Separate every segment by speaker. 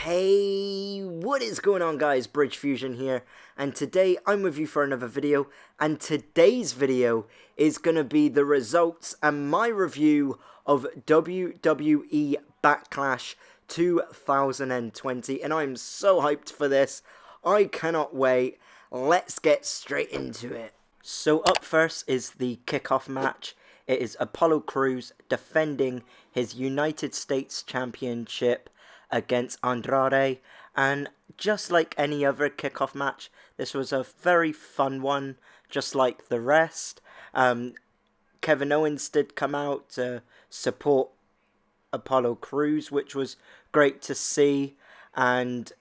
Speaker 1: Hey, what is going on guys, Bridge Fusion here, and today I'm with you for another video, and today's video is going to be the results and my review of WWE Backlash 2020, and I'm so hyped for this. I cannot wait. Let's get straight into it. So up first is the kickoff match. It is Apollo Crews defending his United States Championship against Andrade, and just like any other kickoff match, this was a very fun one, just like the rest. Kevin Owens did come out to support Apollo Crews, which was great to see, and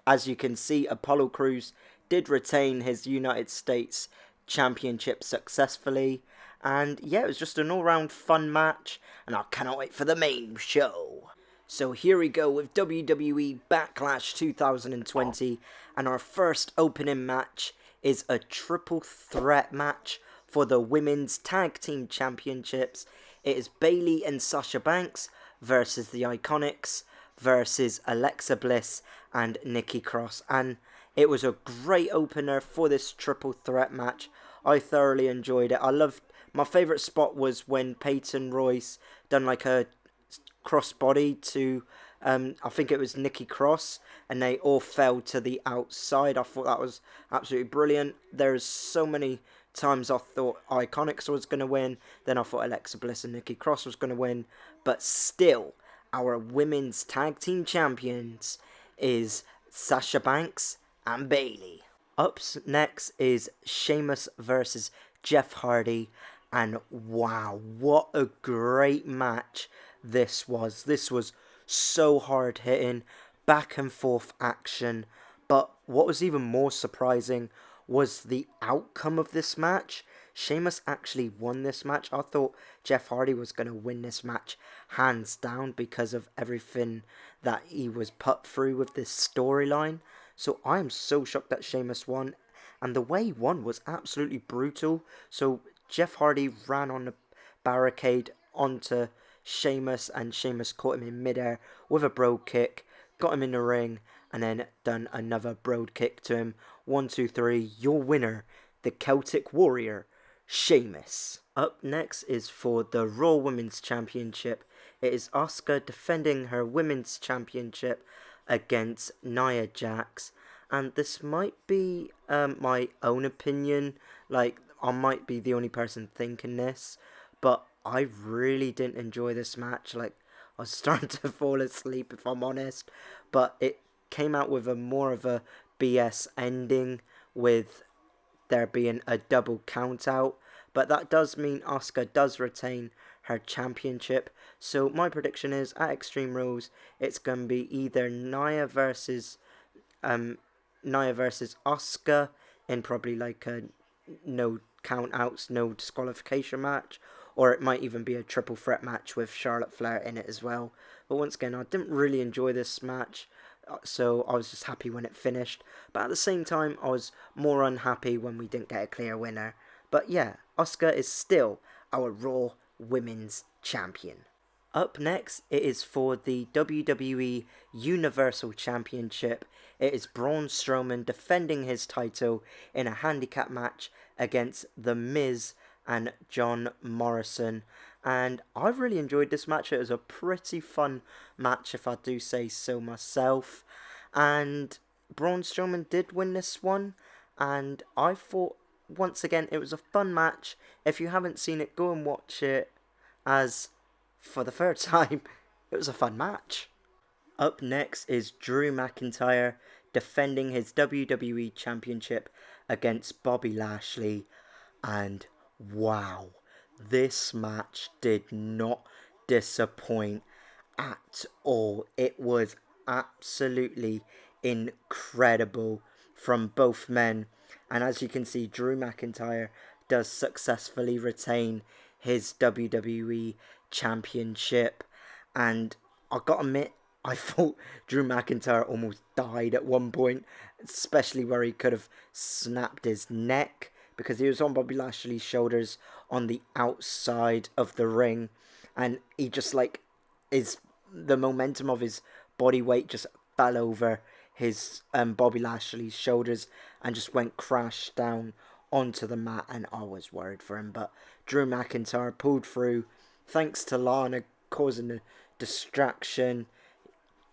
Speaker 1: as you can see, Apollo Crews did retain his United States Championship successfully, and yeah, it was just an all-round fun match, and I cannot wait for the main show. So here we go with WWE Backlash 2020, and our first opening match is a triple threat match for the Women's Tag Team Championships. It is Bayley and Sasha Banks versus the Iconics versus Alexa Bliss and Nikki Cross, and it was a great opener for this triple threat match. I thoroughly enjoyed it. My favourite spot was when Peyton Royce done like a crossbody to I think it was Nikki Cross, and they all fell to the outside. I thought that was absolutely brilliant. There's so many times I thought Iconics was going to win, then I thought Alexa Bliss and Nikki Cross was going to win, but still, our women's tag team champions is Sasha Banks and Bayley. Up next is Sheamus versus Jeff Hardy, and wow, what a great match this was. This was so hard hitting, back and forth action, but what was even more surprising was the outcome of this match. Sheamus actually won this match. I thought Jeff Hardy was going to win this match hands down because of everything that he was put through with this storyline. So I am so shocked that Sheamus won, and the way he won was absolutely brutal. So Jeff Hardy ran on the barricade onto Sheamus, and Sheamus caught him in midair with a broad kick, got him in the ring, and then done another broad kick to him. 1, 2, 3, your winner, the Celtic Warrior, Sheamus. Up next is for the Raw Women's Championship. It is Asuka defending her Women's Championship against Nia Jax, and this might be my own opinion, like I might be the only person thinking this, but I really didn't enjoy this match. Like, I was starting to fall asleep, if I'm honest, but it came out with more of a BS ending, with there being a double count out, but that does mean Asuka does retain her championship. So my prediction is, at Extreme Rules, it's going to be either Nia versus Asuka in probably like a no count outs, no disqualification match, or it might even be a triple threat match with Charlotte Flair in it as well. But once again, I didn't really enjoy this match, so I was just happy when it finished. But at the same time, I was more unhappy when we didn't get a clear winner. But yeah, Asuka is still our Raw Women's Champion. Up next, it is for the WWE Universal Championship. It is Braun Strowman defending his title in a handicap match against The Miz and John Morrison, and I really enjoyed this match. It was a pretty fun match, if I do say so myself, and Braun Strowman did win this one, and I thought, once again, it was a fun match. If you haven't seen it, go and watch it, as for the third time, it was a fun match. Up next is Drew McIntyre defending his WWE Championship against Bobby Lashley, and wow, this match did not disappoint at all. It was absolutely incredible from both men, and as you can see, Drew McIntyre does successfully retain his WWE Championship, and I gotta admit, I thought Drew McIntyre almost died at one point, especially where he could have snapped his neck, because he was on Bobby Lashley's shoulders on the outside of the ring, and he just like the momentum of his body weight just fell over his Bobby Lashley's shoulders and just went crash down onto the mat, and I was worried for him. But Drew McIntyre pulled through thanks to Lana causing a distraction.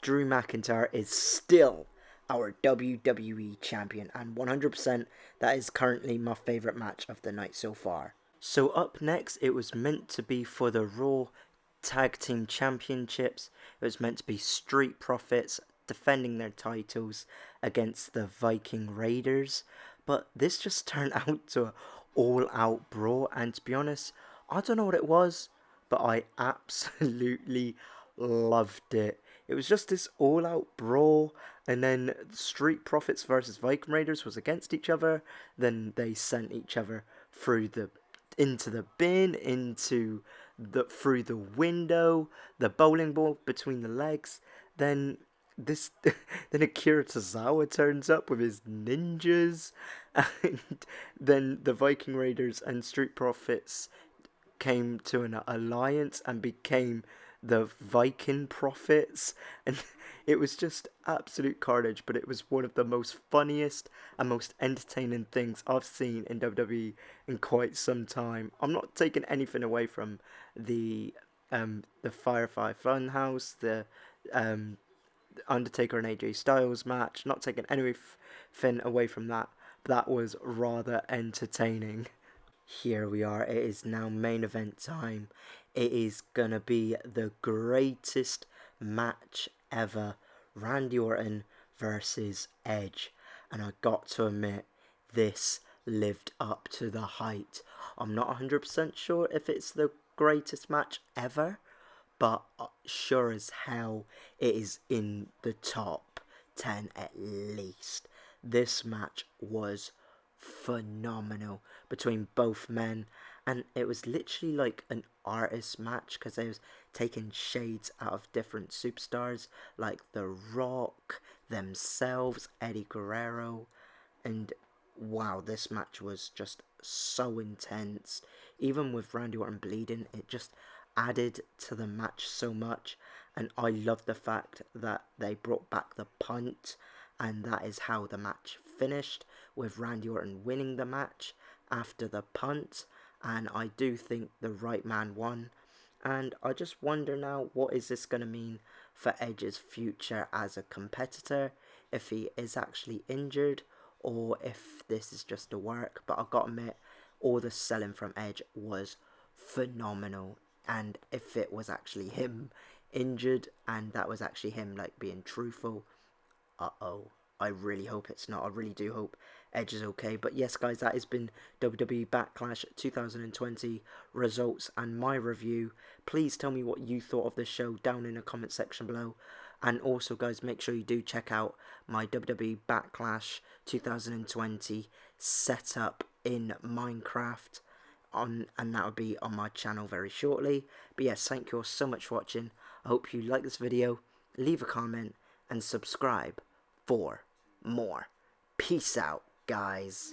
Speaker 1: Drew McIntyre is still our WWE champion, and 100% that is currently my favourite match of the night so far. So up next, it was meant to be for the Raw Tag Team Championships. It was meant to be Street Profits defending their titles against the Viking Raiders, but this just turned out to an all-out brawl, and to be honest, I don't know what it was, but I absolutely loved it. It was just this all-out brawl, and then Street Profits versus Viking Raiders was against each other. Then they sent each other into the bin, through the window, the bowling ball between the legs. Then then Akira Tozawa turns up with his ninjas, and then the Viking Raiders and Street Profits came to an alliance and became the Viking Profits, and it was just absolute carnage, but it was one of the most funniest and most entertaining things I've seen in WWE in quite some time. I'm not taking anything away from the Firefly Funhouse, the Undertaker and AJ Styles match, not taking anything away from that, but that was rather entertaining. Here we are, it is now main event time. It is gonna be the greatest match ever. Randy Orton versus Edge. And I got to admit, this lived up to the hype. I'm not 100% sure if it's the greatest match ever, but sure as hell it is in the top 10 at least. This match was phenomenal between both men, and it was literally like an artist match because they was taking shades out of different superstars like The Rock, themselves, Eddie Guerrero, and wow, this match was just so intense. Even with Randy Orton bleeding, it just added to the match so much, and I love the fact that they brought back the punt, and that is how the match finished, with Randy Orton winning the match after the punt, and I do think the right man won. And I just wonder now, what is this going to mean for Edge's future as a competitor, if he is actually injured, or if this is just a work. But I've got to admit, all the selling from Edge was phenomenal, and if it was actually him injured, and that was actually him like being truthful, I really hope it's not. I really do hope Edge is okay. But yes, guys, that has been WWE Backlash 2020 results and my review. Please tell me what you thought of the show down in the comment section below. And also, guys, make sure you do check out my WWE Backlash 2020 setup in Minecraft, and that will be on my channel very shortly. But yes, thank you all so much for watching. I hope you like this video. Leave a comment and subscribe for more. Peace out, guys.